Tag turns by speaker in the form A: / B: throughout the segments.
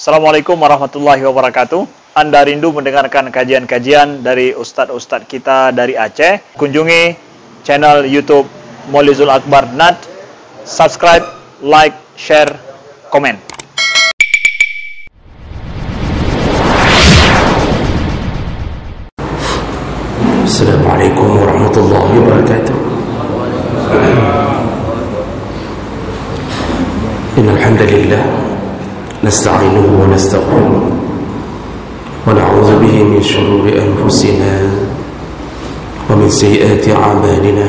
A: Assalamualaikum warahmatullahi wabarakatuh. Anda rindu mendengarkan kajian-kajian dari ustadz-ustadz kita dari Aceh? Kunjungi channel YouTube Maulizul Akbar NAD. Subscribe, like, share, komen.
B: Assalamualaikum warahmatullahi wabarakatuh. Innal hamdalillah nasta'inuhu wa nastaghfiruh wa na'udzu bihi min shururi anfusina wa min sayyiati a'malina.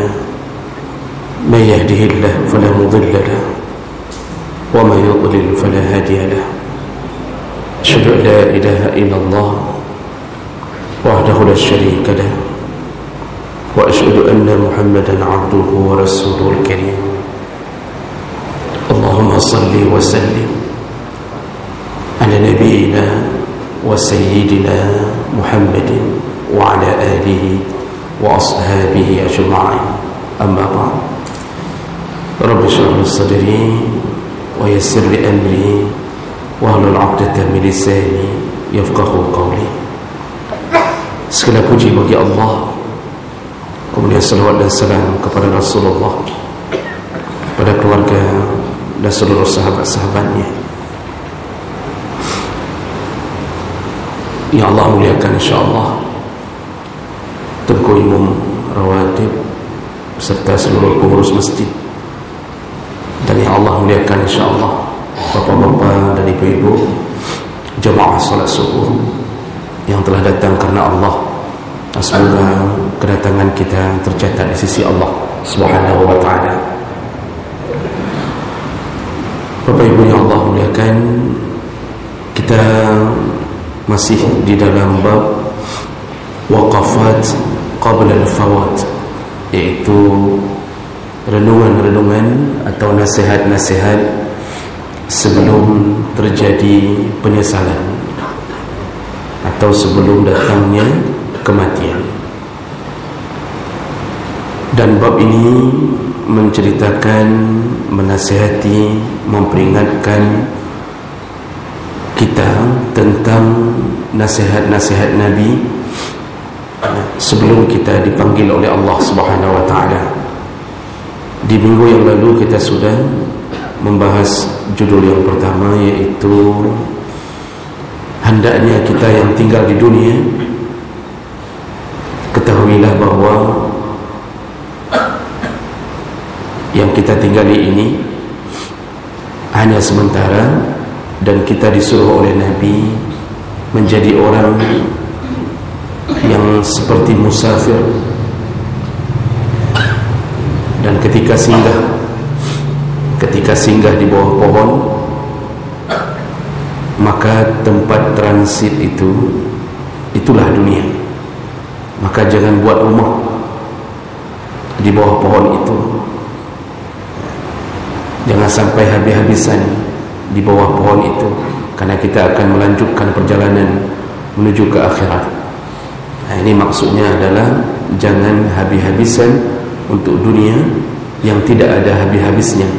B: Man yahdihillahu fala mudilla lahu wa man yudlil fala hadiya lahu. Asyhadu an la ilaha illallah wahdahu la syarika lahu wa asyhadu anna Muhammadan 'abduhu wa rasuluhul karim. Allahumma salli wa sallim ala nabiyyina wa sayyidina Muhammadin wa ala alihi wa ashabihi ajma'in. Amma ba'd. Rabbi shrah li sadri wa yassir li amri wa hlul 'uqdatam min lisani yafqahu qawli. Segala puji bagi Allah, kemudian salawat dan salam kepada Rasulullah, kepada keluarga dan seluruh sahabat-sahabatnya yang Allah muliakan, insyaAllah, Tengku Imam Rawatib serta seluruh pengurus masjid, dan yang Allah muliakan, insyaAllah, bapa-bapa dan ibu-ibu jemaah salat subuh yang telah datang karena Allah. Semoga kedatangan kita tercatat di sisi Allah Subhanahu wa ta'ala. Bapak Ibu yang Allah muliakan, kita masih di dalam bab waqafat qabla al-fawat, yaitu renungan-renungan atau nasihat-nasihat sebelum terjadi penyesalan atau sebelum datangnya kematian. Dan bab ini menceritakan, menasihati, memperingatkan kita tentang nasihat-nasihat Nabi sebelum kita dipanggil oleh Allah Subhanahu wa ta'ala. Di minggu yang lalu kita sudah membahas judul yang pertama, yaitu hendaknya kita yang tinggal di dunia ketahuilah bahwa yang kita tinggali ini hanya sementara, dan kita disuruh oleh Nabi menjadi orang yang seperti musafir. Dan ketika singgah di bawah pohon, maka tempat transit itulah dunia. Maka jangan buat rumah di bawah pohon itu. Jangan sampai habis-habisan di bawah pohon itu, karena kita akan melanjutkan perjalanan menuju ke akhirat. Nah, ini maksudnya adalah jangan habis-habisan untuk dunia yang tidak ada habis-habisnya,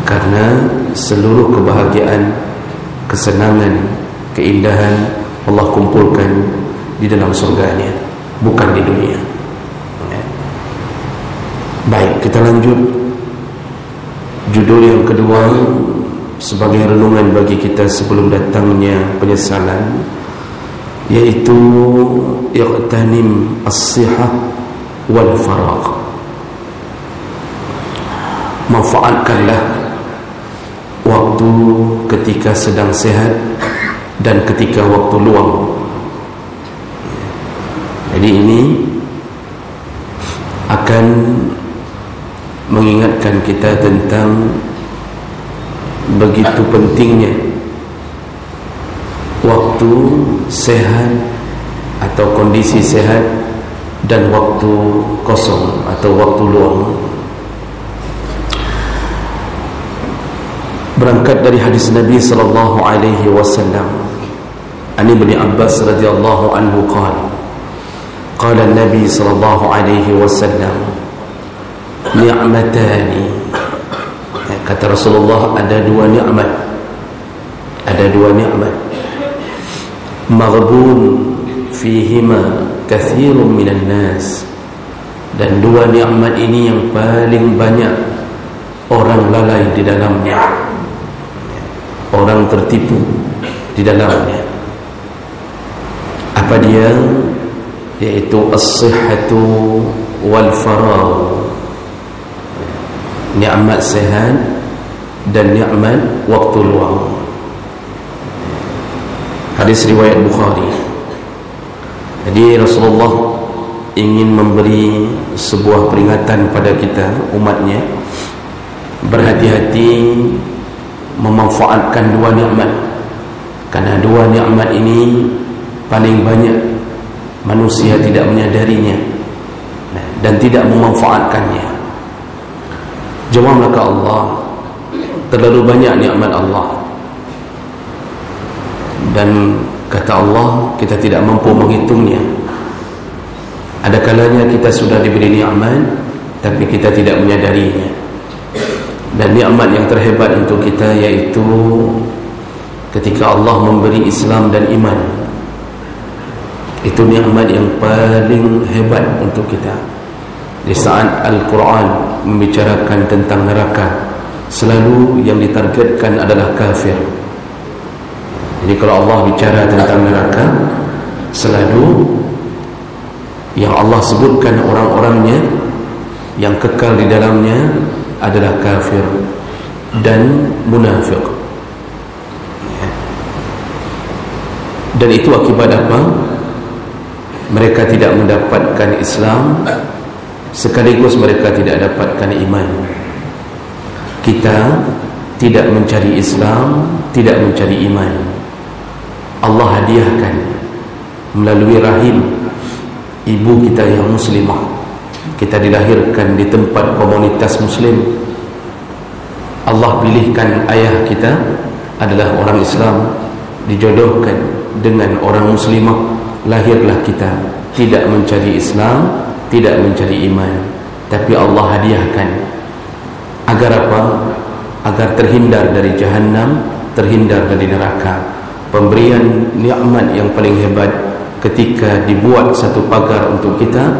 B: karena seluruh kebahagiaan, kesenangan, keindahan Allah kumpulkan di dalam surganya, bukan di dunia. Baik, kita lanjut. Judul yang kedua sebagai renungan bagi kita sebelum datangnya penyesalan, yaitu iqtanim as-sihah wal faragh. Manfaatkanlah waktu ketika sedang sehat dan ketika waktu luang. Jadi ini akan mengingatkan kita tentang begitu pentingnya waktu sehat atau kondisi sehat dan waktu kosong atau waktu luang. Berangkat dari hadis Nabi sallallahu alaihi wasallam, An Ibnu Abbas radhiyallahu anhu qala Nabi sallallahu alaihi wasallam, ni'matani, kata Rasulullah, ada dua nikmat ada dua nikmat, maghbun fihima kathirun minan nas, dan dua nikmat ini yang paling banyak orang lalai di dalamnya, orang tertipu di dalamnya. Apa dia? Yaitu as-sihhatu wal faragh, nikmat sehat dan nikmat waktu luang. Hadis riwayat Bukhari. Jadi Rasulullah ingin memberi sebuah peringatan pada kita umatnya, berhati-hati memanfaatkan dua nikmat, karena dua nikmat ini paling banyak manusia tidak menyadarinya dan tidak memanfaatkannya. Jawablah ke Allah, terlalu banyak nikmat Allah, dan kata Allah kita tidak mampu menghitungnya. Ada kalanya kita sudah diberi nikmat tapi kita tidak menyadarinya. Dan nikmat yang terhebat untuk kita yaitu ketika Allah memberi Islam dan iman. Itu nikmat yang paling hebat untuk kita. Di saat Al-Quran membicarakan tentang neraka, selalu yang ditargetkan adalah kafir. Jadi kalau Allah bicara tentang neraka, selalu yang Allah sebutkan orang-orangnya yang kekal di dalamnya adalah kafir dan munafik. Dan itu akibat apa? Mereka tidak mendapatkan Islam, sekaligus mereka tidak dapatkan iman. Kita tidak mencari Islam, tidak mencari iman. Allah hadiahkan melalui rahim ibu kita yang muslimah. Kita dilahirkan di tempat komunitas muslim. Allah pilihkan ayah kita adalah orang Islam, dijodohkan dengan orang muslimah. Lahirlah kita tidak mencari Islam, tidak mencari iman, tapi Allah hadiahkan agar apa? Agar terhindar dari Jahannam, terhindar dari neraka. Pemberian nikmat yang paling hebat ketika dibuat satu pagar untuk kita,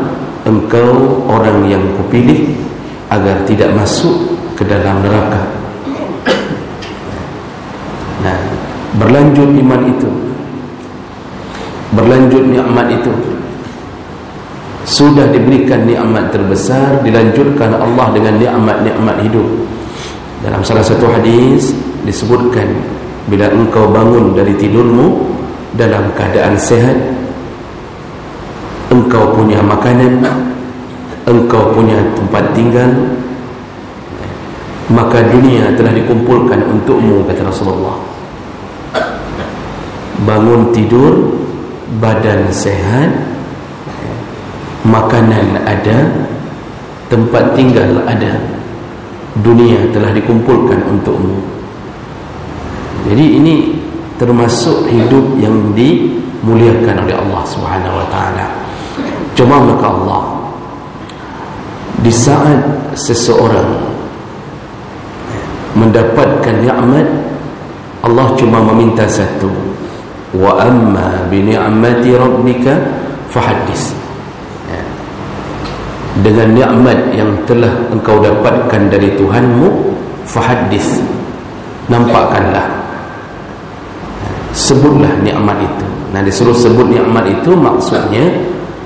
B: engkau orang yang kupilih agar tidak masuk ke dalam neraka. Nah, berlanjut iman itu, berlanjut nikmat itu, sudah diberikan nikmat terbesar, dilanjutkan Allah dengan nikmat-nikmat hidup. Dalam salah satu hadis disebutkan, bila engkau bangun dari tidurmu dalam keadaan sehat, engkau punya makanan, engkau punya tempat tinggal, maka dunia telah dikumpulkan untukmu, kata Rasulullah. Bangun tidur, badan sehat, makanan ada, tempat tinggal ada, dunia telah dikumpulkan untukmu. Jadi ini termasuk hidup yang dimuliakan oleh Allah Subhanahu wa taala. Cuma maka Allah, di saat seseorang mendapatkan nikmat, Allah cuma meminta satu, wa amma bi ni'mati rabbika fahaddis. Dengan nikmat yang telah engkau dapatkan dari Tuhanmu, fahaddis, nampakkanlah, sebutlah nikmat itu. Nah, disuruh sebut nikmat itu maksudnya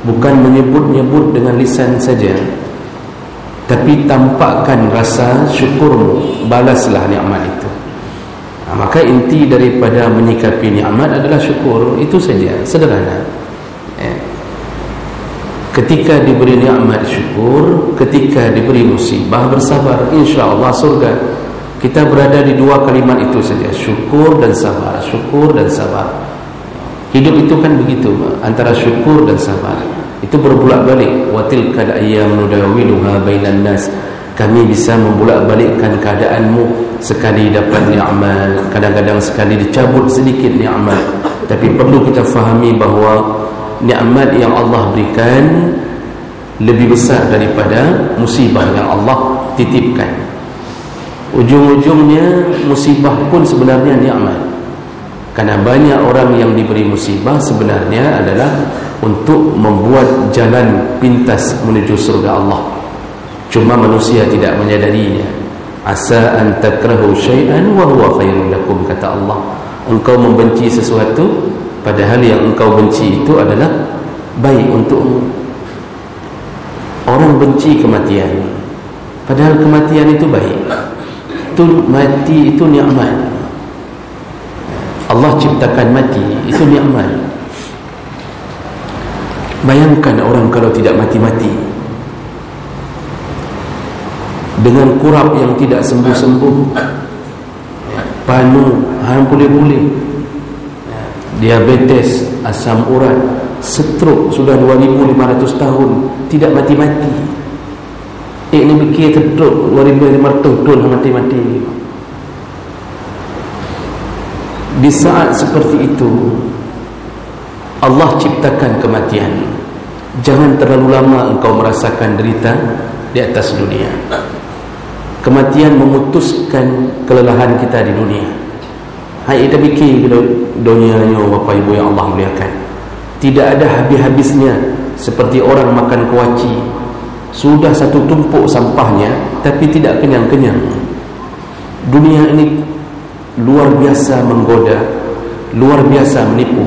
B: bukan menyebut-nyebut dengan lisan saja, tapi tampakkan rasa syukurmu, balaslah nikmat itu. Nah, maka inti daripada menyikapi nikmat adalah syukur. Itu saja, sederhana. Ketika diberi nikmat syukur, ketika diberi musibah bersabar, insya-Allah surga. Kita berada di dua kalimat itu saja, syukur dan sabar, syukur dan sabar. Hidup itu kan begitu, antara syukur dan sabar. Itu berbulak-balik. Wa tilkal ayyam nudawiluha bainan nas. Kami bisa membulak-balikkan keadaanmu. Sekali dapat nikmat, kadang-kadang sekali dicabut sedikit nikmat. Tapi perlu kita fahami bahawa nikmat yang Allah berikan lebih besar daripada musibah yang Allah titipkan. Ujung-ujungnya musibah pun sebenarnya nikmat. Karena banyak orang yang diberi musibah sebenarnya adalah untuk membuat jalan pintas menuju surga Allah. Cuma manusia tidak menyadarinya. Asa an takrahu syai'an wa huwa khairun lakum, kata Allah. Engkau membenci sesuatu padahal yang engkau benci itu adalah baik untukmu. Orang benci kematian padahal kematian itu baik. Itu mati itu nikmat. Allah ciptakan mati, itu nikmat. Bayangkan orang kalau tidak mati-mati, dengan kurap yang tidak sembuh-sembuh, panu, boleh-boleh, diabetes, asam urat, stroke sudah 2500 tahun tidak mati-mati. Ini fikir teruk 2500 tahun mati-mati. Di saat seperti itu Allah ciptakan kematian. Jangan terlalu lama engkau merasakan derita di atas dunia. Kematian memutuskan kelelahan kita di dunia. Hai, kita fikir dunia ni Bapak Ibu yang Allah muliakan, tidak ada habis-habisnya. Seperti orang makan kuaci, sudah satu tumpuk sampahnya tapi tidak kenyang-kenyang. Dunia ini luar biasa menggoda, luar biasa menipu.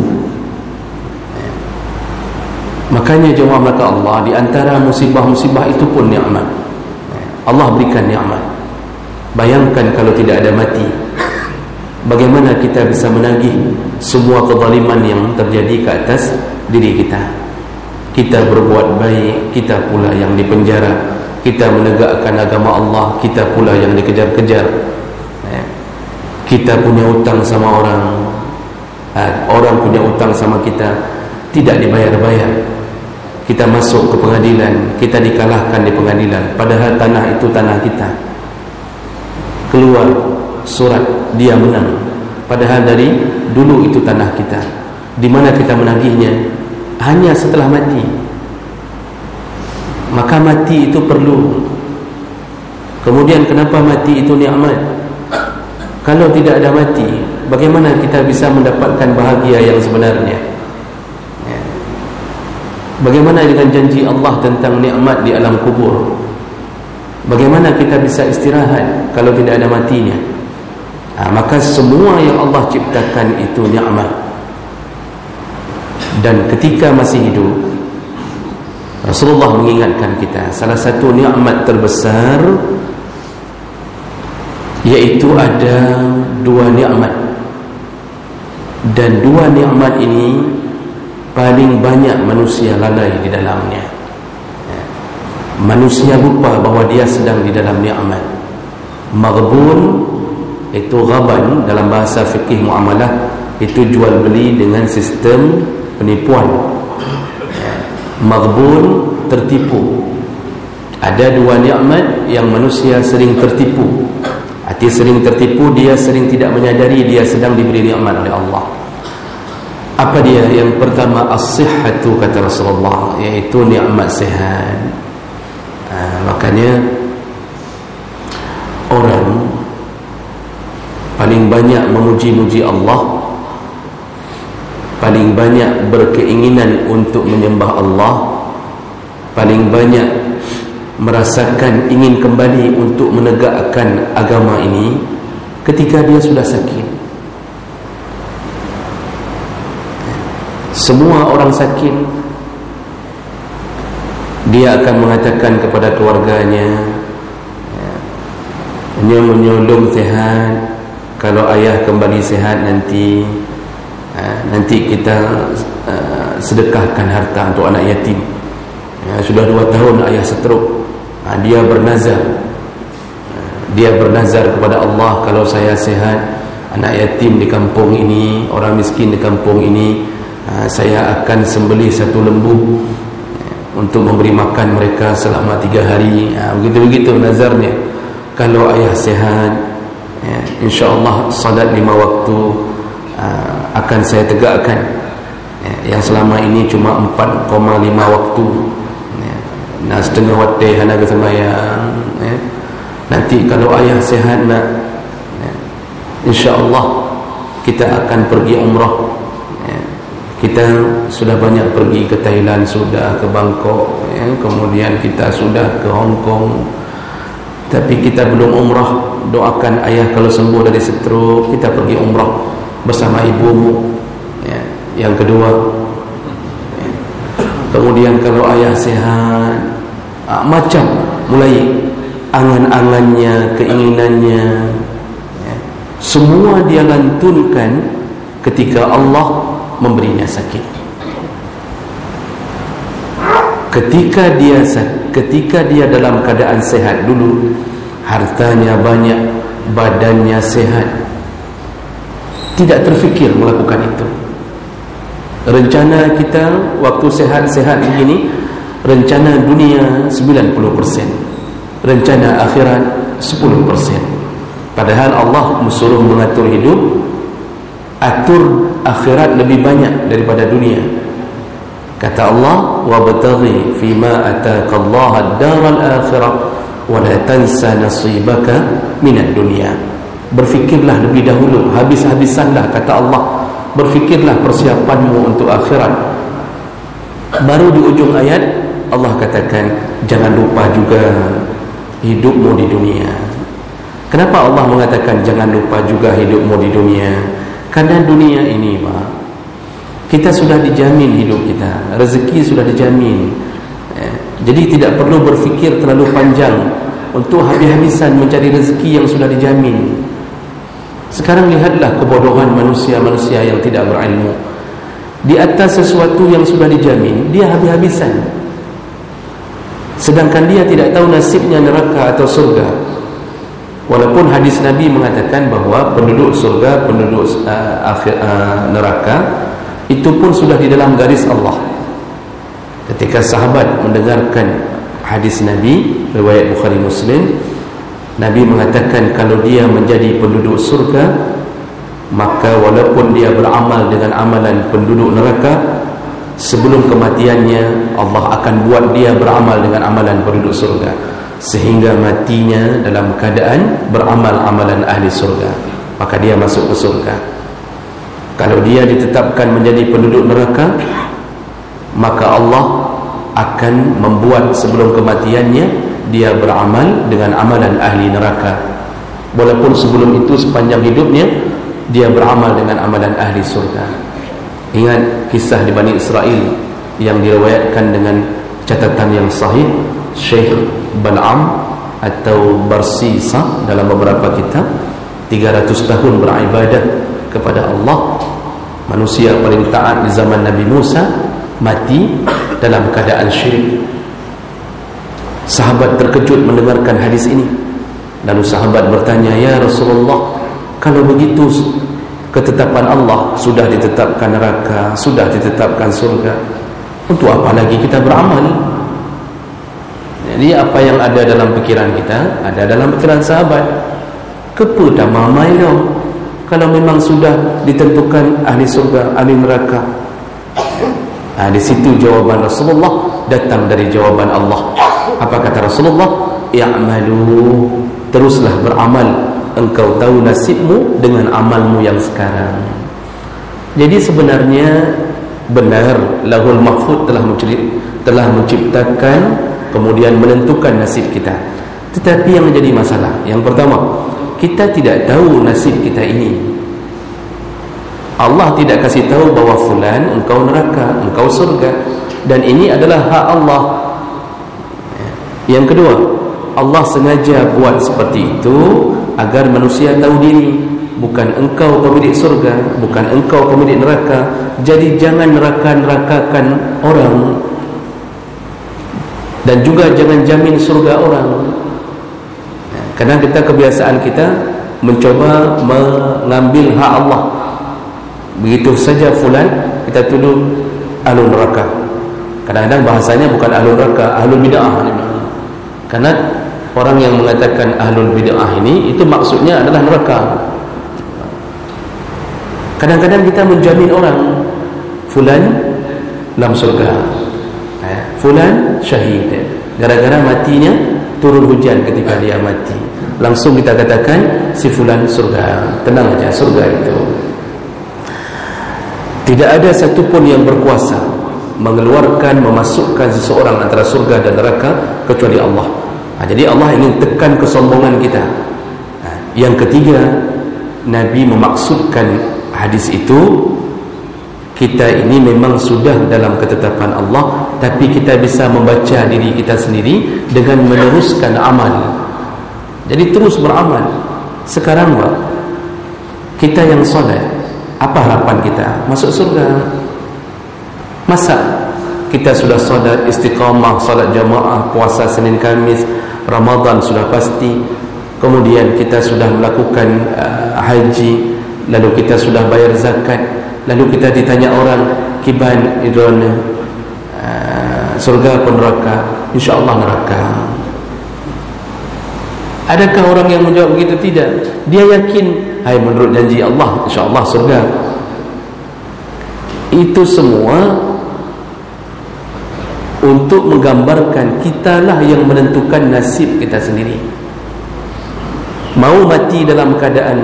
B: Makanya jemaah maka Allah, di antara musibah-musibah itu pun nikmat. Allah berikan nikmat. Bayangkan kalau tidak ada mati, bagaimana kita bisa menagih semua kezaliman yang terjadi ke atas diri kita. Kita berbuat baik, kita pula yang dipenjara. Kita menegakkan agama Allah, kita pula yang dikejar-kejar. Kita punya utang sama orang, orang punya utang sama kita, tidak dibayar-bayar. Kita masuk ke pengadilan, kita dikalahkan di pengadilan, padahal tanah itu tanah kita. Keluar surat, dia menang, padahal dari dulu itu tanah kita. Di mana kita menagihnya? Hanya setelah mati. Maka mati itu perlu. Kemudian kenapa mati itu nikmat? Kalau tidak ada mati, bagaimana kita bisa mendapatkan bahagia yang sebenarnya? Bagaimana dengan janji Allah tentang nikmat di alam kubur? Bagaimana kita bisa istirahat kalau tidak ada matinya? Maka semua yang Allah ciptakan itu nikmat. Dan ketika masih hidup, Rasulullah mengingatkan kita, salah satu nikmat terbesar yaitu ada dua nikmat, dan dua nikmat ini paling banyak manusia lalai di dalamnya. Manusia lupa bahawa dia sedang di dalam nikmat. Maghbun itu ghaban dalam bahasa fikih muamalah, itu jual beli dengan sistem penipuan. Maghbun tertipu. Ada dua nikmat yang manusia sering tertipu. Arti sering tertipu, dia sering tidak menyadari dia sedang diberi nikmat oleh Allah. Apa dia? Yang pertama as-sihhatu, kata Rasulullah, iaitu nikmat sehat. Makanya orang paling banyak memuji-muji Allah, paling banyak berkeinginan untuk menyembah Allah, paling banyak merasakan ingin kembali untuk menegakkan agama ini ketika dia sudah sakit. Semua orang sakit, dia akan mengatakan kepada keluarganya, menyolong sehat, kalau ayah kembali sehat nanti kita sedekahkan harta untuk anak yatim. Sudah 2 tahun ayah stroke. Dia bernazar, kepada Allah, kalau saya sehat, anak yatim di kampung ini, orang miskin di kampung ini, saya akan sembelih 1 lembu untuk memberi makan mereka selama 3 hari. Begitu-begitu nazarnya. Kalau ayah sehat, insya-Allah salat 5 waktu akan saya tegakkan. Yang selama ini cuma 4,5 waktu. Nah, setengah waktu hana ke sembahyang. Nanti kalau ayah sehat nak, insya-Allah kita akan pergi umrah. Kita sudah banyak pergi ke Thailand, sudah ke Bangkok, kemudian kita sudah ke Hong Kong, tapi kita belum umrah. Doakan ayah kalau sembuh dari stroke, kita pergi umrah bersama ibumu. Yang kedua, kemudian kalau ayah sehat, macam mulai angan-angannya, keinginannya, semua dia lantunkan ketika Allah memberinya sakit. Ketika dia dalam keadaan sehat dulu, hartanya banyak, badannya sehat, tidak terfikir melakukan itu. Rencana kita waktu sehat-sehat begini, rencana dunia 90%, rencana akhirat 10%. Padahal Allah suruh mengatur hidup, atur akhirat lebih banyak daripada dunia. Kata Allah, wabtaghi fima ataka Allah ad-daral akhirah wa la tansa nasibaka minad dunya. Berfikirlah lebih dahulu, habis-habisanlah, kata Allah, berfikirlah persiapanmu untuk akhirat. Baru di ujung ayat Allah katakan, jangan lupa juga hidupmu di dunia. Kenapa Allah mengatakan jangan lupa juga hidupmu di dunia? Karena dunia ini, Pak, kita sudah dijamin hidup kita, rezeki sudah dijamin. Jadi tidak perlu berfikir terlalu panjang untuk habis-habisan mencari rezeki yang sudah dijamin. Sekarang lihatlah kebodohan manusia-manusia yang tidak berilmu. Di atas sesuatu yang sudah dijamin, dia habis-habisan, sedangkan dia tidak tahu nasibnya neraka atau surga. Walaupun hadis Nabi mengatakan bahawa penduduk surga, penduduk neraka itu pun sudah di dalam garis Allah. Ketika sahabat mendengarkan hadis Nabi riwayat Bukhari Muslim, Nabi mengatakan kalau dia menjadi penduduk surga, maka walaupun dia beramal dengan amalan penduduk neraka, sebelum kematiannya Allah akan buat dia beramal dengan amalan penduduk surga, sehingga matinya dalam keadaan beramal amalan ahli surga, maka dia masuk ke surga. Kalau dia ditetapkan menjadi penduduk neraka, maka Allah akan membuat sebelum kematiannya dia beramal dengan amalan ahli neraka, walaupun sebelum itu sepanjang hidupnya dia beramal dengan amalan ahli surga. Ingat kisah di Bani Israel yang diriwayatkan dengan catatan yang sahih Syekh Bal'am atau Barsisa dalam beberapa kitab. 300 tahun beribadah kepada Allah, manusia paling taat di zaman Nabi Musa mati dalam keadaan syirik. Sahabat terkejut mendengarkan hadis ini. Lalu sahabat bertanya, ya Rasulullah, kalau begitu ketetapan Allah, sudah ditetapkan neraka, sudah ditetapkan surga, untuk apa lagi kita beramal? Jadi apa yang ada dalam pikiran kita ada dalam pikiran sahabat. Kepa dah mamai dong kalau memang sudah ditentukan ahli surga, ahli neraka. Di situ jawaban Rasulullah datang dari jawaban Allah. Apa kata Rasulullah? I'malu, teruslah beramal, engkau tahu nasibmu dengan amalmu yang sekarang. Jadi sebenarnya benar Lauhul Mahfuz telah menciptakan, kemudian menentukan nasib kita. Tetapi yang menjadi masalah, yang pertama, kita tidak tahu nasib kita ini. Allah tidak kasih tahu bahawa fulan engkau neraka, engkau surga, dan ini adalah hak Allah. Yang kedua, Allah sengaja buat seperti itu agar manusia tahu diri. Bukan engkau pemilik surga, bukan engkau pemilik neraka. Jadi jangan neraka-nerakakan orang, dan juga jangan jamin surga orang. Kadang kita, kebiasaan kita mencoba mengambil hak Allah. Begitu saja fulan kita tuduh ahlul neraka. Kadang-kadang bahasanya bukan ahlul neraka, ahlul bid'ah. Karena orang yang mengatakan ahlul bid'ah ini, itu maksudnya adalah neraka. Kadang-kadang kita menjamin orang, fulan dalam surga, fulan syahid, gara-gara matinya turun hujan ketika dia mati. Langsung kita katakan si fulan surga, tenang aja, surga itu. Tidak ada satupun yang berkuasa mengeluarkan, memasukkan seseorang antara surga dan neraka kecuali Allah. Jadi Allah ingin tekan kesombongan kita. Yang ketiga, Nabi memaksudkan hadis itu, kita ini memang sudah dalam ketetapan Allah, tapi kita bisa membaca diri kita sendiri dengan meneruskan amal. Jadi terus beramal. Sekarang Pak, kita yang solat, apa harapan kita? Masuk surga. Masa kita sudah solat istiqamah, solat jamaah, puasa Senin Kamis, Ramadan sudah pasti, kemudian kita sudah melakukan haji, lalu kita sudah bayar zakat, lalu kita ditanya orang, kiban idron surga pun neraka? InsyaAllah neraka. Adakah orang yang menjawab begitu? Tidak. Dia yakin, hai menurut janji Allah, insyaAllah surga. Itu semua untuk menggambarkan kitalah yang menentukan nasib kita sendiri. Mau mati dalam keadaan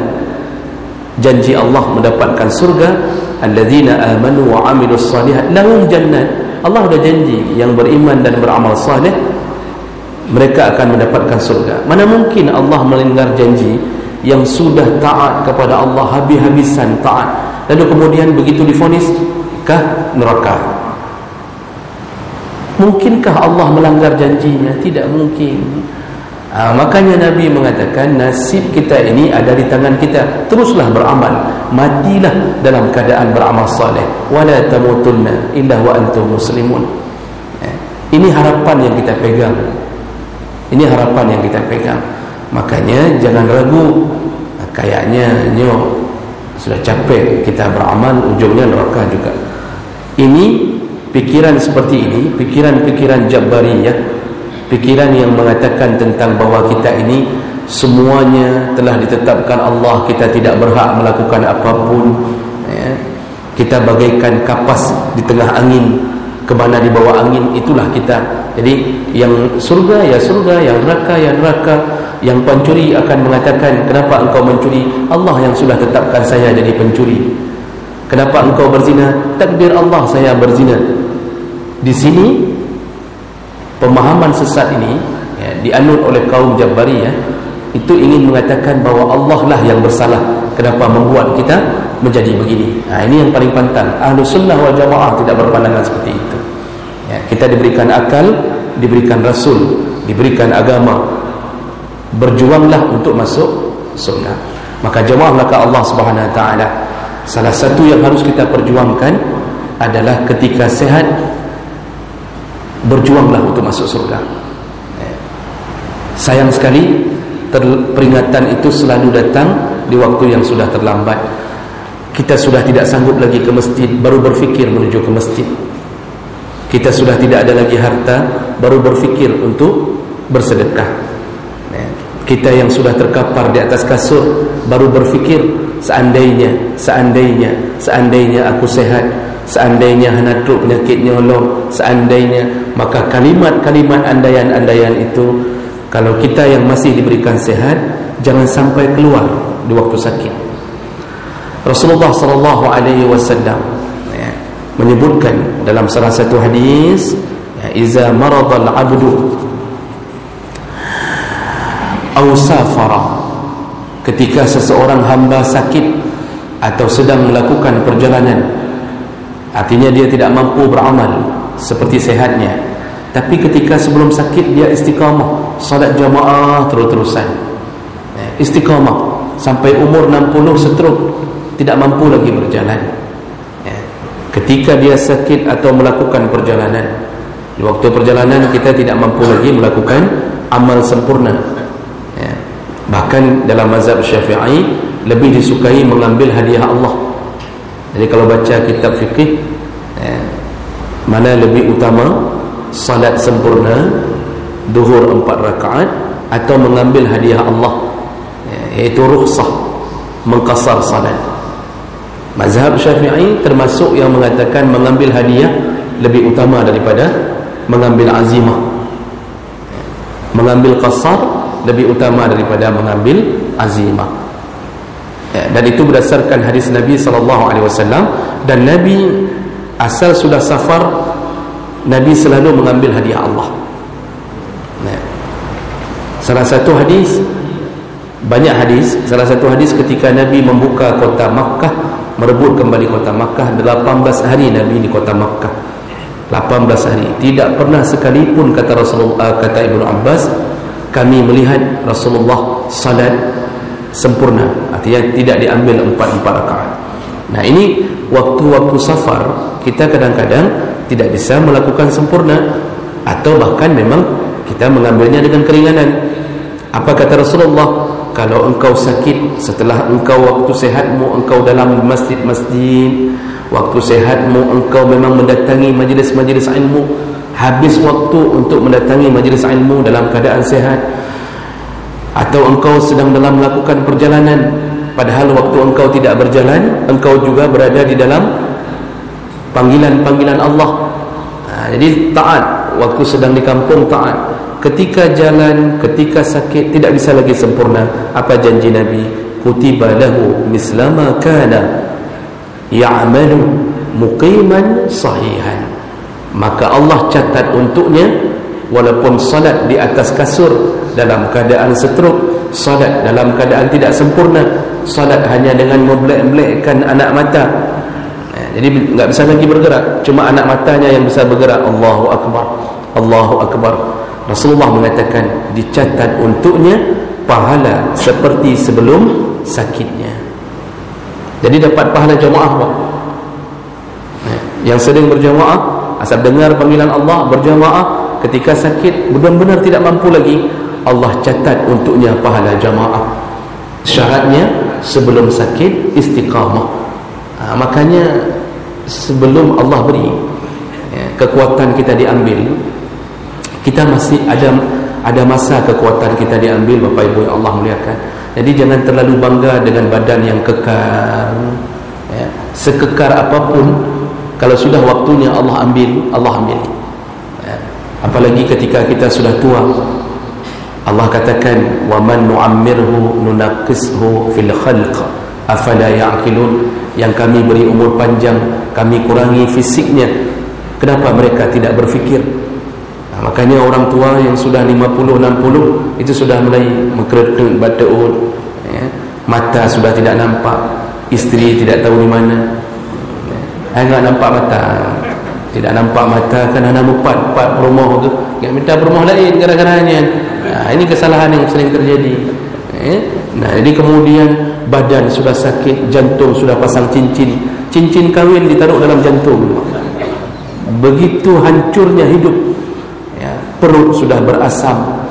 B: janji Allah mendapatkan surga, alladzina amanu wa amilus salihat lahum jannat. Allah sudah janji yang beriman dan beramal saleh mereka akan mendapatkan surga. Mana mungkin Allah melanggar janji yang sudah taat kepada Allah habis-habisan taat, lalu kemudian begitu divonis kah neraka? Mungkinkah Allah melanggar janjinya? Tidak mungkin. Makanya Nabi mengatakan nasib kita ini ada di tangan kita. Teruslah beramal, matilah dalam keadaan beramal saleh. Wala tamutunna illa wa antum muslimun. Ini harapan yang kita pegang. Ini harapan yang kita pegang. Makanya jangan ragu. Kayaknya sudah capek kita beramal, ujungnya neraka juga. Ini pikiran seperti ini, pikiran-pikiran Jabbariyah, pikiran yang mengatakan tentang bahwa kita ini semuanya telah ditetapkan Allah, kita tidak berhak melakukan apapun, kita bagaikan kapas di tengah angin, kemana dibawa angin itulah kita. Jadi yang surga ya surga, yang neraka ya neraka. Yang pencuri akan mengatakan, kenapa engkau mencuri? Allah yang sudah tetapkan saya jadi pencuri. Kenapa engkau berzina? Takdir Allah saya berzina. Di sini pemahaman sesat ini dianut oleh kaum Jabbariyah, itu ingin mengatakan bahwa Allah lah yang bersalah, kenapa membuat kita menjadi begini. Ini yang paling pantang. Ahlus Sunnah wal Jamaah tidak berpandangan seperti itu. Kita diberikan akal, diberikan Rasul, diberikan agama. Berjuanglah untuk masuk surga. Maka jemaah maka Allah Subhanahu wa taala, salah satu yang harus kita perjuangkan adalah ketika sehat, berjuanglah untuk masuk surga. Sayang sekali peringatan itu selalu datang di waktu yang sudah terlambat. Kita sudah tidak sanggup lagi ke masjid, baru berfikir menuju ke masjid. Kita sudah tidak ada lagi harta, baru berfikir untuk bersedekah. Kita yang sudah terkapar di atas kasur, baru berfikir seandainya aku sehat, seandainya hanaduk penyakit nyolong, seandainya, maka kalimat-kalimat andaian-andaian itu kalau kita yang masih diberikan sehat, jangan sampai keluar di waktu sakit. Rasulullah sallallahu alaihi wasallam menyebutkan dalam salah satu hadis, iza maradal abdu aw safara, ketika seseorang hamba sakit atau sedang melakukan perjalanan, artinya dia tidak mampu beramal seperti sehatnya, tapi ketika sebelum sakit dia istiqamah, salat jamaah terus-terusan, istiqamah sampai umur 60 stroke, tidak mampu lagi berjalan. Ketika dia sakit atau melakukan perjalanan, di waktu perjalanan kita tidak mampu lagi melakukan amal sempurna. Bahkan dalam mazhab Syafi'i lebih disukai mengambil hadiah Allah. Jadi kalau baca kitab fikih, mana lebih utama, salat sempurna duhur 4 rakaat atau mengambil hadiah Allah, iaitu rukhsah mengqasar salat. Mazhab Syafi'i termasuk yang mengatakan mengambil hadiah lebih utama daripada mengambil azimah. Mengambil qasar lebih utama daripada mengambil azimah. Dan itu berdasarkan hadis Nabi SAW. Dan Nabi asal sudah safar, Nabi selalu mengambil hadiah Allah. Salah satu hadis, banyak hadis, salah satu hadis ketika Nabi membuka kota Makkah, merebut kembali kota Makkah, 18 hari Nabi di kota Makkah, 18 hari. Tidak pernah sekalipun, kata Rasulullah, kata Ibnu Abbas, kami melihat Rasulullah salat sempurna, artinya tidak diambil 4 rakaat. Nah, ini waktu-waktu safar kita kadang-kadang tidak bisa melakukan sempurna, atau bahkan memang kita mengambilnya dengan keringanan. Apa kata Rasulullah? Kalau engkau sakit, setelah engkau waktu sehatmu engkau dalam masjid-masjid, waktu sehatmu engkau memang mendatangi majlis-majlis ilmu, habis waktu untuk mendatangi majlis ilmu dalam keadaan sehat, atau engkau sedang dalam melakukan perjalanan, padahal waktu engkau tidak berjalan, engkau juga berada di dalam panggilan-panggilan Allah. Jadi taat, waktu sedang di kampung taat, ketika jalan, ketika sakit tidak bisa lagi sempurna. Apa janji Nabi? Kutiba lahu mislama kana ya'malu muqiman sahihan. Maka Allah catat untuknya, walaupun salat di atas kasur dalam keadaan setruk, salat dalam keadaan tidak sempurna, salat hanya dengan membelek-belekkan anak mata, jadi enggak bisa lagi bergerak, cuma anak matanya yang bisa bergerak. Allahu Akbar, Allahu Akbar. Rasulullah mengatakan dicatat untuknya pahala seperti sebelum sakitnya. Jadi dapat pahala jamaah, Pak. Yang sering berjamaah, asal dengar panggilan Allah, berjamaah, ketika sakit benar-benar tidak mampu lagi, Allah catat untuknya pahala jamaah. Syaratnya sebelum sakit istiqamah. Makanya sebelum Allah beri kekuatan kita diambil, kita masih ada masa kekuatan kita diambil, Bapak Ibu yang Allah muliakan. Jadi jangan terlalu bangga dengan badan yang kekar, sekekar apapun, kalau sudah waktunya Allah ambil, Allah ambil. Apalagi ketika kita sudah tua, Allah katakan, wa man nu'ammirhu nunaqqishu fil khalq afala ya'qilun. Yang kami beri umur panjang, kami kurangi fisiknya, kenapa mereka tidak berfikir? Makanya orang tua yang sudah 50-60 itu sudah mulai mengkerut batuk, mata sudah tidak nampak, isteri tidak tahu di mana. Enggak nampak mata, tidak nampak mata kan anak empat rumah tu, enggak minta rumah lain gara-garanya. Ini kesalahan yang sering terjadi. Nah, jadi kemudian badan sudah sakit, jantung sudah pasang cincin kahwin ditaruh dalam jantung. Begitu hancurnya hidup. Perut sudah berasam,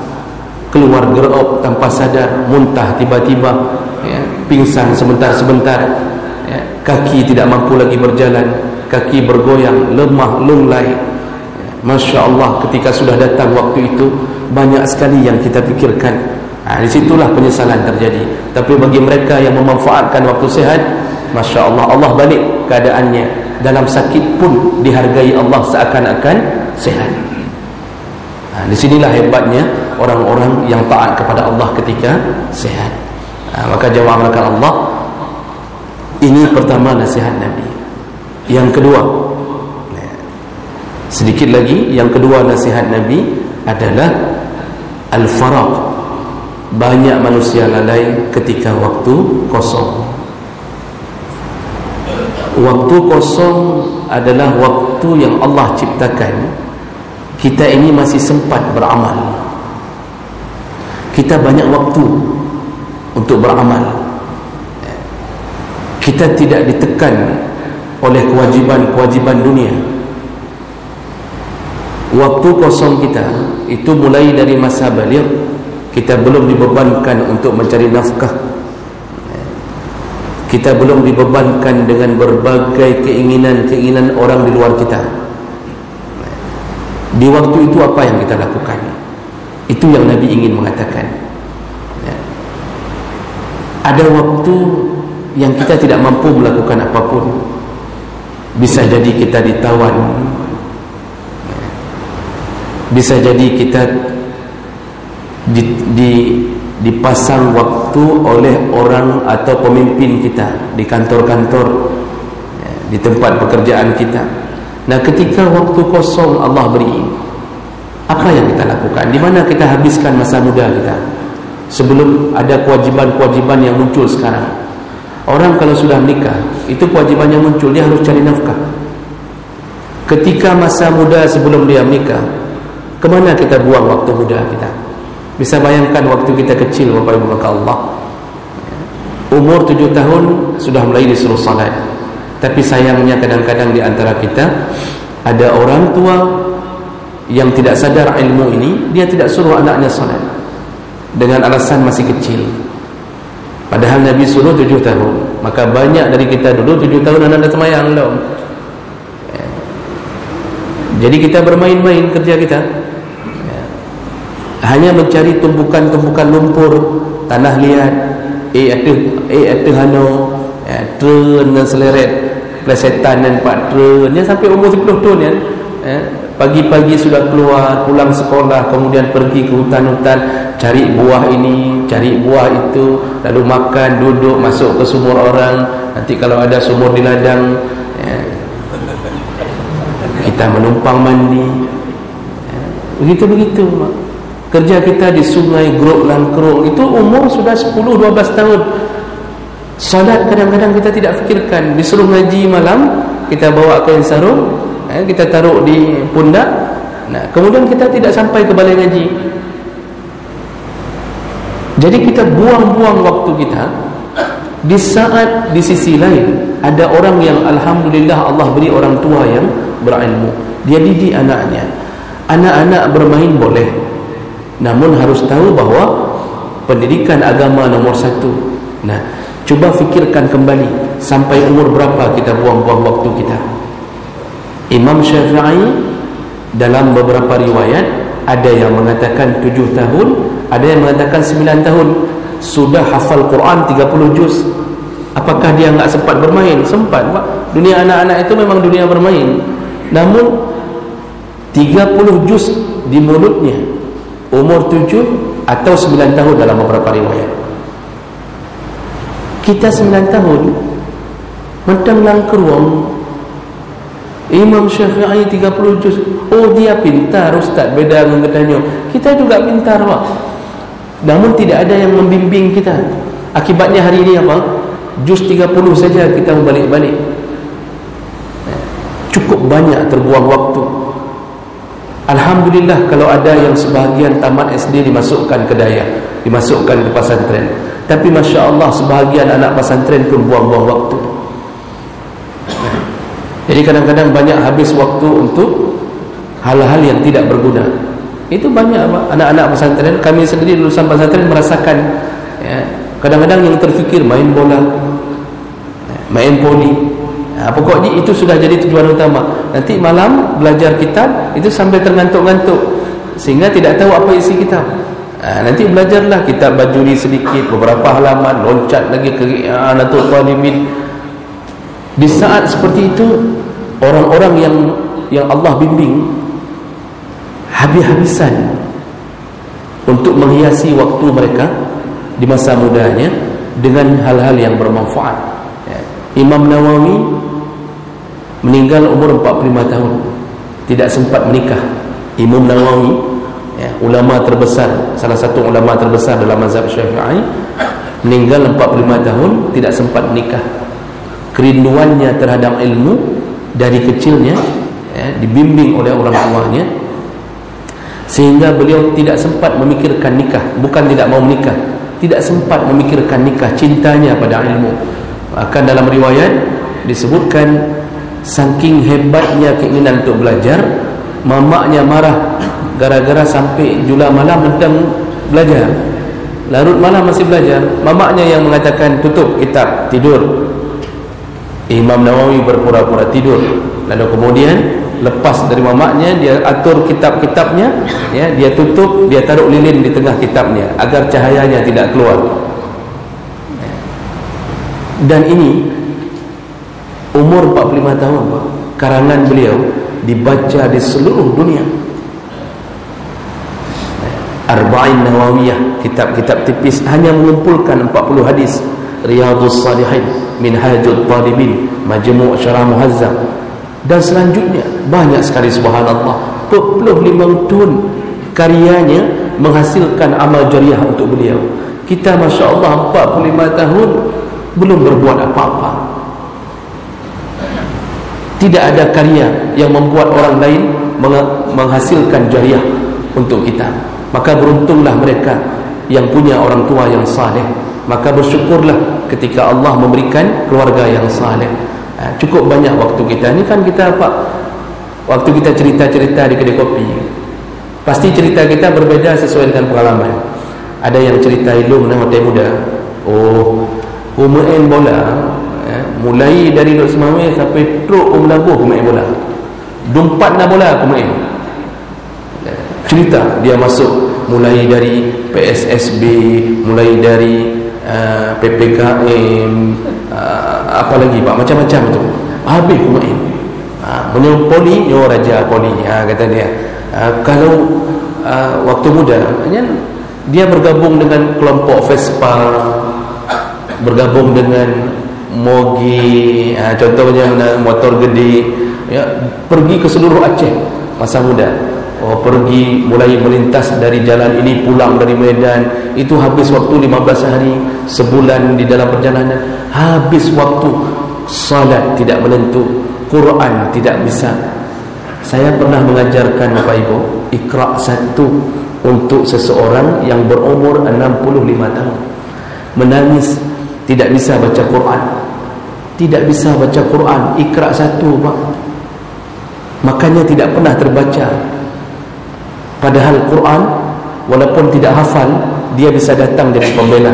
B: keluar gerop tanpa sadar, muntah tiba-tiba, pingsan sebentar-sebentar, kaki tidak mampu lagi berjalan, kaki bergoyang, lemah, lunglai. Masya Allah, ketika sudah datang waktu itu, banyak sekali yang kita pikirkan. Disitulah penyesalan terjadi. Tapi bagi mereka yang memanfaatkan waktu sehat, Masya Allah, Allah balik keadaannya. Dalam sakit pun dihargai Allah seakan-akan sehat. Di sinilah hebatnya orang-orang yang taat kepada Allah ketika sehat. Maka jawab melakukan Allah. Ini pertama nasihat Nabi. Yang kedua, sedikit lagi, yang kedua nasihat Nabi adalah al-faraq. Banyak manusia lalai ketika waktu kosong. Waktu kosong adalah waktu yang Allah ciptakan kita ini masih sempat beramal. Kita banyak waktu untuk beramal. Kita tidak ditekan oleh kewajiban-kewajiban dunia. Waktu kosong kita itu mulai dari masa baligh, kita belum dibebankan untuk mencari nafkah, kita belum dibebankan dengan berbagai keinginan-keinginan orang di luar kita. Di waktu itu apa yang kita lakukan? Itu yang Nabi ingin mengatakan. Ada waktu yang kita tidak mampu melakukan apapun. Bisa jadi kita ditawan, bisa jadi kita dipasang waktu oleh orang atau pemimpin kita di kantor-kantor, di tempat pekerjaan kita. Nah, ketika waktu kosong Allah beri, apa yang kita lakukan? Di mana kita habiskan masa muda kita sebelum ada kewajiban-kewajiban yang muncul sekarang? Orang kalau sudah menikah, itu kewajiban yang muncul, dia harus cari nafkah. Ketika masa muda sebelum dia menikah, kemana kita buang waktu muda kita? Bisa bayangkan waktu kita kecil, Bapak Ibu maka Allah, umur 7 tahun sudah mulai disuruh salat. Tapi sayangnya kadang-kadang di antara kita ada orang tua yang tidak sadar ilmu ini, dia tidak suruh anaknya salat dengan alasan masih kecil. Padahal Nabi suruh 7 tahun. Maka banyak dari kita dulu 7 tahun anak dah semayang belum. Jadi kita bermain-main kerja kita, hanya mencari tumpukan-tumpukan lumpur, tanah liat, ada hano, tren dan seleret, plesetan dan 4 tren, sampai umur 10 tahun kan. Pagi-pagi sudah keluar, pulang sekolah, kemudian pergi ke hutan-hutan, cari buah ini, cari buah itu, lalu makan, duduk, masuk ke sumur orang. Nanti kalau ada sumur di ladang, kita menumpang mandi. Begitu-begitu kerja kita di sungai, Grok Langkrung. Itu umur sudah 10-12 tahun. Salat kadang-kadang kita tidak fikirkan. Disuruh ngaji malam, kita bawa kain sarung, kita taruh di pundak. Nah, kemudian kita tidak sampai ke balai ngaji. Jadi kita buang-buang waktu kita. Di saat di sisi lain ada orang yang alhamdulillah Allah beri orang tua yang berilmu, dia didik anaknya. Anak-anak bermain boleh, namun harus tahu bahawa pendidikan agama nomor 1. Nah, cuba fikirkan kembali, sampai umur berapa kita buang-buang waktu kita. Imam Syafi'i dalam beberapa riwayat ada yang mengatakan 7 tahun, ada yang mengatakan 9 tahun. Sudah hafal Quran 30 juz. Apakah dia enggak sempat bermain? Sempat, Pak. Dunia anak-anak itu memang dunia bermain. Namun 30 juz di mulutnya, umur 7 atau 9 tahun dalam beberapa riwayat. Kita 9 tahun mentang langkeruang. Imam Syafi'i 30 juz. Oh, dia pintar Ustaz, beda dengan katanya. Kita juga pintar, Pak. Namun tidak ada yang membimbing kita. Akibatnya hari ini apa? Juz 30 saja kita balik-balik. Cukup banyak terbuang waktu. Alhamdulillah kalau ada yang sebahagian tamat SD dimasukkan ke daya, dimasukkan ke pesantren. Tapi Masya Allah sebahagian anak pesantren pun buang-buang waktu. Jadi kadang-kadang banyak habis waktu untuk hal-hal yang tidak berguna. Itu banyak anak-anak pesantren. Kami sendiri lulusan pesantren merasakan, kadang-kadang yang terfikir main bola, main poli. Pokoknya itu sudah jadi tujuan utama. Nanti malam belajar kitab itu sampai terngantuk-ngantuk sehingga tidak tahu apa isi kitab. Nanti belajarlah kitab bajuri sedikit, beberapa halaman, loncat lagi ke Anatul Talibin. Di saat seperti itu, orang-orang yang Allah bimbing habis-habisan untuk menghiasi waktu mereka di masa mudanya dengan hal-hal yang bermanfaat. Imam Nawawi meninggal umur 45 tahun, tidak sempat menikah. Imam Nawawi, ulama terbesar, salah satu ulama terbesar dalam mazhab Syafi'i, meninggal 45 tahun, tidak sempat menikah. Kerinduannya terhadap ilmu dari kecilnya, dibimbing oleh orang tuanya, sehingga beliau tidak sempat memikirkan nikah. Bukan tidak mau menikah, tidak sempat memikirkan nikah, cintanya pada ilmu. Bahkan dalam riwayat disebutkan saking hebatnya keinginan untuk belajar, mamaknya marah gara-gara sampai jula malam mentang belajar, larut malam masih belajar. Mamaknya yang mengatakan tutup kitab, tidur. Imam Nawawi berpura-pura tidur, lalu kemudian lepas dari mamaknya, dia atur kitab-kitabnya, dia tutup, dia taruh lilin di tengah kitabnya agar cahayanya tidak keluar. Dan ini umur 45 tahun, Pak. Karangan beliau dibaca di seluruh dunia. Arba'in Nawawiyah, kitab-kitab tipis hanya mengumpulkan 40 hadis. Riyadhus Salihin, Minhajul Talibin, Majmu' Syarah Muhazzam, dan selanjutnya banyak sekali. Subhanallah, 25 tahun karyanya menghasilkan amal jariah untuk beliau. Kita Masya Allah 45 tahun belum berbuat apa-apa. Tidak ada karya yang membuat orang lain menghasilkan jariah untuk kita. Maka beruntunglah mereka yang punya orang tua yang saleh. Maka bersyukurlah ketika Allah memberikan keluarga yang saleh. Cukup banyak waktu kita ni kan kita apa? Waktu kita cerita-cerita di kedai kopi, pasti cerita kita berbeza sesuai dengan pengalaman. Ada yang cerita ilmu dengan hotel muda. Main bola, mulai dari Duk Semawai sampai Truk Labuh main bola. Dumpat na bola aku main. Cerita dia masuk mulai dari PSSB, mulai dari PPKM, apa lagi Pak, macam-macam tu. Habis aku main. Menyuruh poli, nyo raja poli, kata dia. Kalau waktu muda, dia bergabung dengan kelompok Vespa, bergabung dengan Mogi, contohnya motor gede, ya, pergi ke seluruh Aceh masa muda. Pergi mulai melintas dari jalan ini, pulang dari Medan, itu habis waktu 15 hari, sebulan di dalam perjalanan. Habis waktu, salat tidak menentu, Quran tidak bisa. Saya pernah mengajarkan Bapak Ibu Iqra' 1 untuk seseorang yang berumur 65 tahun. Menangis, tidak bisa baca Quran. Tidak bisa baca Quran, Iqra' 1 Pak. Makanya tidak pernah terbaca. Padahal Quran walaupun tidak hafal, dia bisa datang jadi pembela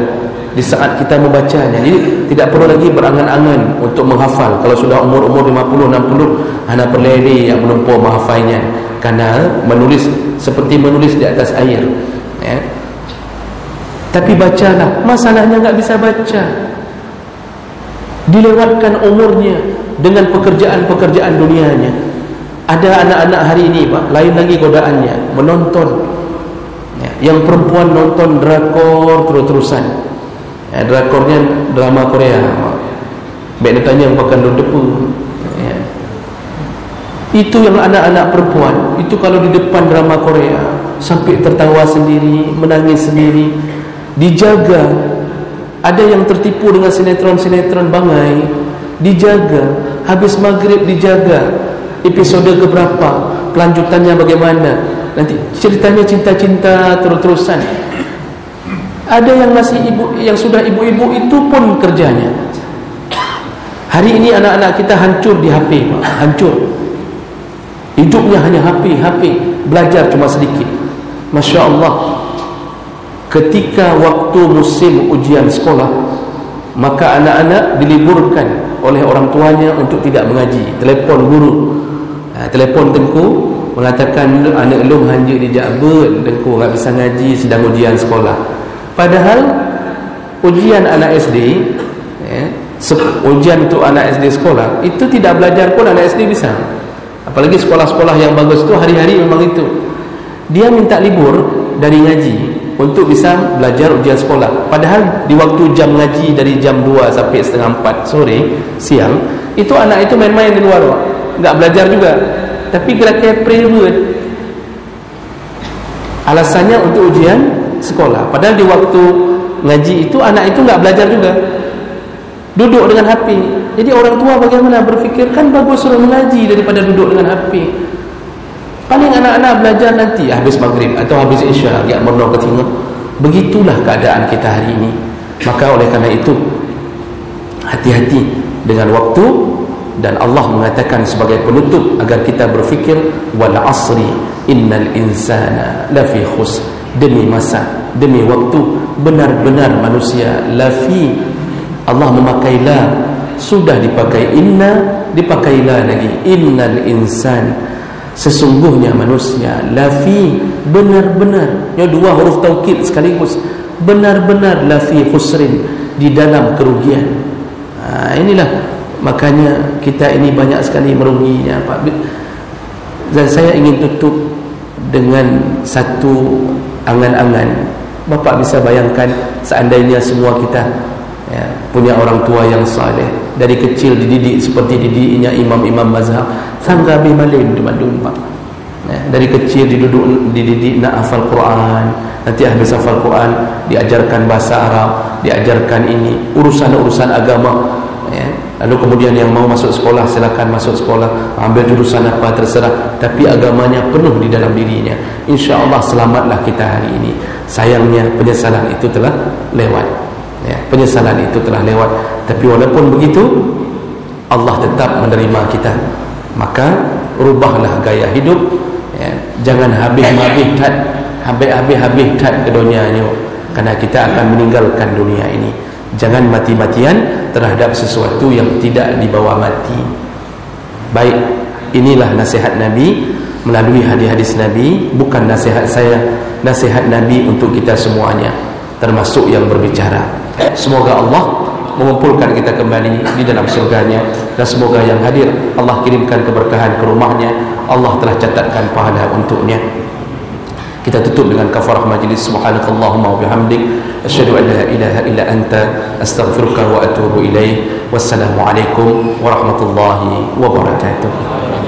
B: di saat kita membacanya. Jadi tidak perlu lagi berangan-angan untuk menghafal. Kalau sudah umur-umur 50, 60, anak perlele yang menempuh menghafalnya. Karena menulis seperti menulis di atas air, ya. Tapi bacalah. Masalahnya nggak bisa baca, dilewatkan umurnya dengan pekerjaan-pekerjaan dunianya. Ada anak-anak hari ini Pak, lain lagi godaannya menonton, ya. Yang perempuan nonton drakor terus-terusan, ya, drakornya drama Korea. Baik tanya yang pakai depu, ya. Itu yang anak-anak perempuan itu kalau di depan drama Korea sampai tertawa sendiri, menangis sendiri. Dijaga. Ada yang tertipu dengan sinetron-sinetron bangai, dijaga. Habis maghrib dijaga. Episode keberapa, kelanjutannya bagaimana, nanti ceritanya cinta-cinta terus-terusan. Ada yang masih yang sudah ibu-ibu itu pun kerjanya. Hari ini anak-anak kita hancur di HP, Pak. Hancur. Hidupnya hanya HP, belajar cuma sedikit. Masya Allah. Ketika waktu musim ujian sekolah, maka anak-anak diliburkan oleh orang tuanya untuk tidak mengaji. Telepon guru, telepon tengku mengatakan anak lu hanya dijabut, tengku tak bisa ngaji, sedang ujian sekolah. Padahal ujian anak SD, ujian untuk anak SD sekolah itu tidak belajar pun anak SD bisa. Apalagi sekolah-sekolah yang bagus itu hari-hari memang itu. Dia minta libur dari ngaji untuk bisa belajar ujian sekolah. Padahal di waktu jam ngaji dari jam 2 sampai setengah 4 sore, siang, itu anak itu main-main di luar, Pak. Enggak belajar juga, tapi geraknya private. Alasannya untuk ujian sekolah. Padahal di waktu ngaji itu anak itu enggak belajar juga, duduk dengan HP. Jadi orang tua bagaimana berfikir, kan bagus suruh mengaji daripada duduk dengan HP. Paling anak-anak belajar nanti habis maghrib atau habis isya, ya merno ketinggal. Begitulah keadaan kita hari ini. Maka oleh karena itu, hati-hati dengan waktu. Dan Allah mengatakan sebagai penutup agar kita berfikir, wal asri innal insana lafi khusr. Demi masa, demi waktu, benar-benar manusia lafi. Allah memakai la, sudah dipakai inna, dipakai la lagi. Innal insan, sesungguhnya manusia, lafi, benar-benar. Ya, dua huruf taukid sekaligus. Benar-benar lafi khusrin, di dalam kerugian. Inilah makanya kita ini banyak sekali meruginya, Pak. Dan saya ingin tutup dengan satu angan-angan. Bapak bisa bayangkan seandainya semua kita punya orang tua yang saleh, dari kecil dididik seperti didiknya imam-imam mazhab, sangga bimalin dumadun Pak. Dari kecil dididik nak hafal Quran, nanti habis hafal Quran diajarkan bahasa Arab, diajarkan ini urusan-urusan agama. Lalu kemudian yang mau masuk sekolah silakan masuk sekolah, ambil jurusan apa terserah, tapi agamanya penuh di dalam dirinya. InsyaAllah selamatlah kita hari ini. Sayangnya penyesalan itu telah lewat. Penyesalan itu telah lewat. Tapi walaupun begitu, Allah tetap menerima kita. Maka rubahlah gaya hidup. Jangan habis-habis ke dunia ini, karena kita akan meninggalkan dunia ini. Jangan mati-matian terhadap sesuatu yang tidak dibawa mati. Baik, inilah nasihat Nabi melalui hadis-hadis Nabi, bukan nasihat saya, nasihat Nabi untuk kita semuanya, termasuk yang berbicara. Semoga Allah mengumpulkan kita kembali di dalam surganya, dan semoga yang hadir Allah kirimkan keberkahan ke rumahnya. Allah telah catatkan pahala untuknya. Kita tutup dengan kafarah majlis. Subhanakallahumma wa bihamdik, asyhadu an la ilaha illa anta, astaghfiruka wa atubu ilaik. Wassalamu alaikum warahmatullahi wabarakatuh.